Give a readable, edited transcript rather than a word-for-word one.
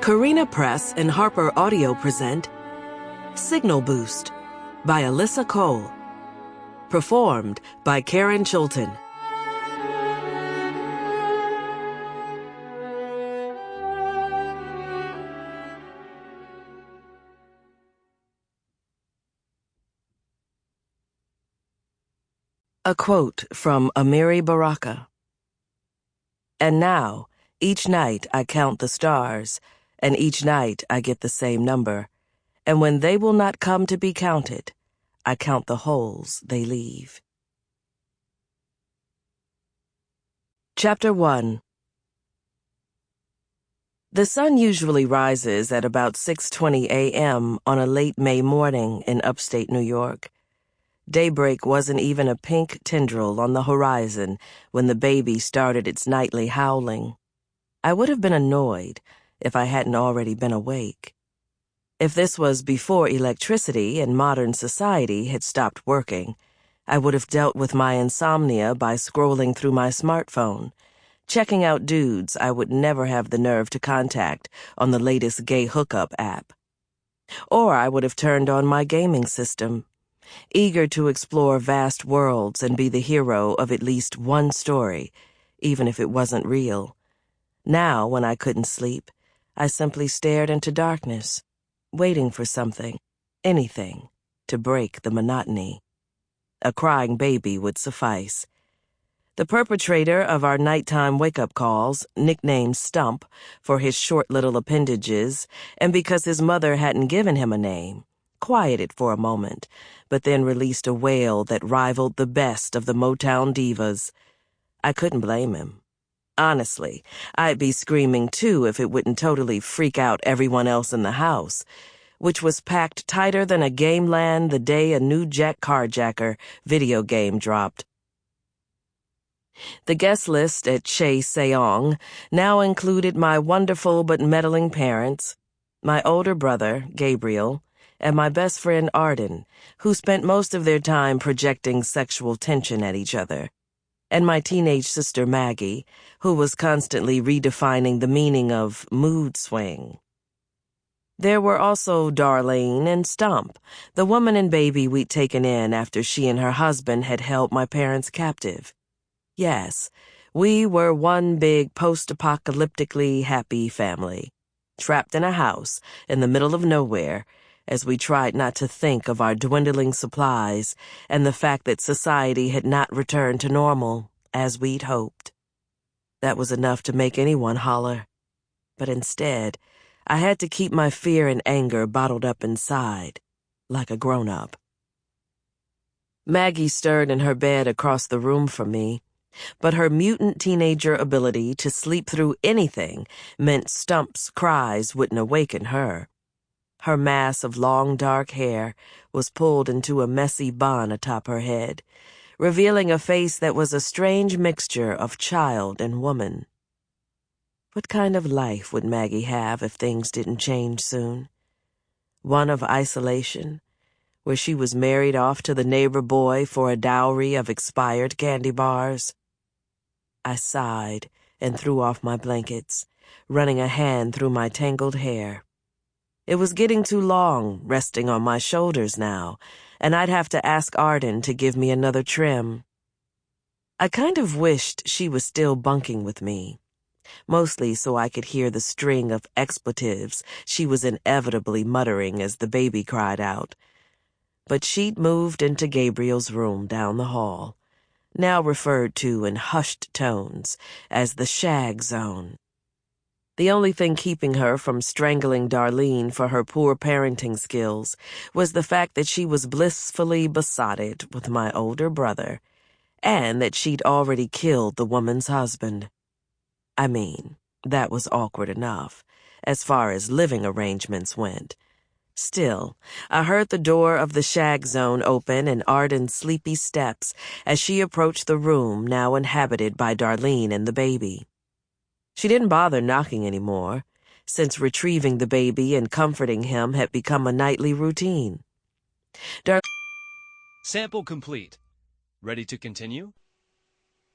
Carina Press and HarlequinAudio present Signal Boost by Alyssa Cole. Performed by Karen Chilton. A quote from Amiri Baraka. And now, each night I count the stars, and each night I get the same number. And when they will not come to be counted, I count the holes they leave. Chapter 1. The sun usually rises at about 6:20 a.m. on a late May morning in upstate New York. Daybreak wasn't even a pink tendril on the horizon when the baby started its nightly howling. I would have been annoyed if I hadn't already been awake. If this was before electricity and modern society had stopped working, I would have dealt with my insomnia by scrolling through my smartphone, checking out dudes I would never have the nerve to contact on the latest gay hookup app. Or I would have turned on my gaming system, eager to explore vast worlds and be the hero of at least one story, even if it wasn't real. Now, when I couldn't sleep, I simply stared into darkness, waiting for something, anything, to break the monotony. A crying baby would suffice. The perpetrator of our nighttime wake-up calls, nicknamed Stump for his short little appendages and because his mother hadn't given him a name, quieted for a moment, but then released a wail that rivaled the best of the Motown divas. I couldn't blame him. Honestly, I'd be screaming too if it wouldn't totally freak out everyone else in the house, which was packed tighter than a game land the day a new Jack Carjacker video game dropped. The guest list at Che Seong now included my wonderful but meddling parents, my older brother, Gabriel, and my best friend Arden, who spent most of their time projecting sexual tension at each other, and my teenage sister Maggie, who was constantly redefining the meaning of mood swing. There were also Darlene and Stump, the woman and baby we'd taken in after she and her husband had held my parents captive. Yes, we were one big post-apocalyptically happy family, trapped in a house in the middle of nowhere, as we tried not to think of our dwindling supplies and the fact that society had not returned to normal, as we'd hoped. That was enough to make anyone holler. But instead, I had to keep my fear and anger bottled up inside, like a grown-up. Maggie stirred in her bed across the room from me, but her mutant teenager ability to sleep through anything meant Stump's cries wouldn't awaken her. Her mass of long dark hair was pulled into a messy bun atop her head, revealing a face that was a strange mixture of child and woman. What kind of life would Maggie have if things didn't change soon? One of isolation, where she was married off to the neighbor boy for a dowry of expired candy bars? I sighed and threw off my blankets, running a hand through my tangled hair. It was getting too long, resting on my shoulders now, and I'd have to ask Arden to give me another trim. I kind of wished she was still bunking with me, mostly so I could hear the string of expletives she was inevitably muttering as the baby cried out. But she'd moved into Gabriel's room down the hall, now referred to in hushed tones as the shag zone. The only thing keeping her from strangling Darlene for her poor parenting skills was the fact that she was blissfully besotted with my older brother, and that she'd already killed the woman's husband. I mean, that was awkward enough, as far as living arrangements went. Still, I heard the door of the shag zone open and Arden's sleepy steps as she approached the room now inhabited by Darlene and the baby. She didn't bother knocking anymore, since retrieving the baby and comforting him had become a nightly routine. Sample complete. Ready to continue?